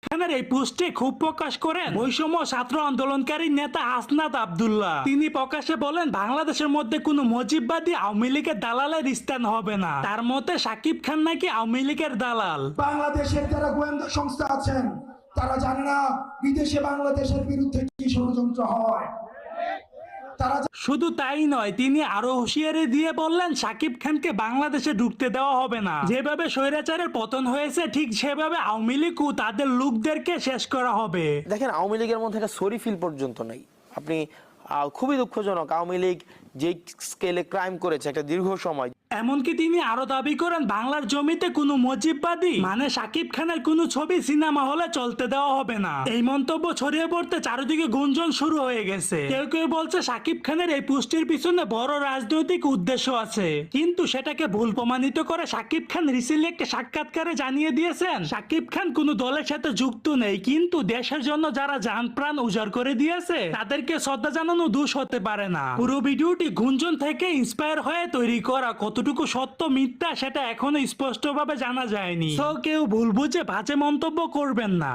খানের এই পোস্টে ক্ষোভ প্রকাশ করেন বৈষম্য ছাত্র আন্দোলনকারী নেতা হাসনাত আব্দুল্লাহ। তিনি প্রকাশ্যে বলেন বাংলাদেশের মধ্যে কোনো মুজিববাদী আওয়ামী লীগের দালালের স্থান হবে না। তার মতে সাকিব খান নাকি আওয়ামী লীগের দালাল। বাংলাদেশের যারা গোয়েন্দা সংস্থা আছেন তারা জানে না বিদেশে বাংলাদেশের বিরুদ্ধে কি ষড়যন্ত্র হয়। শুধু তাই নয়, তিনি আরো হুঁশিয়ারি দিয়ে বললেন সাকিব খানকে বাংলাদেশে ঢুকতে দেওয়া হবে না। যেভাবে স্বৈরাচারের পতন হয়েছে ঠিক সেভাবে আওয়ামী লীগ ও তাদের লোকদেরকে শেষ করা হবে। দেখেন, আওয়ামী লীগের মধ্যে একটা সরি ফিল পর্যন্ত নেই। আপনি খুবই দুঃখজনক, আওয়ামী লীগ যে স্কেলে ক্রাইম করেছে একটা দীর্ঘ সময়। এমনকি তিনি আরো দাবি করেন বাংলার জমিতে কোনো মুজিববাদী মানে সাকিব খানের কোনো ছবি সিনেমা হলে চলতে দেওয়া হবে না। এই মন্তব্য ছড়িয়ে পড়তে চারিদিকে গুঞ্জন শুরু হয়ে গেছে। কেউ কেউ বলছে সাকিব খানের এই পোস্টের পিছনে বড় রাজনৈতিক উদ্দেশ্য আছে, কিন্তু সেটাকে ভুল প্রমাণিত করে সাকিব খান রিসেন্টলি একটা সাক্ষাৎকারে জানিয়ে দিয়েছেন সাকিব খান কোনো দলের সাথে যুক্ত নেই, কিন্তু দেশের জন্য যারা জান প্রাণ উজাড় করে দিয়েছে তাদেরকে শ্রদ্ধা জানানো দোষ হতে পারে না। পুরো ভিডিওটি গুঞ্জন থেকে ইন্সপায়ার হয়ে তৈরি করা, কতটুকু সত্য মিথ্যা সেটা এখনো স্পষ্টভাবে জানা যায়নি। তো কেউ ভুল বুঝে বাজে মন্তব্য করবেন না।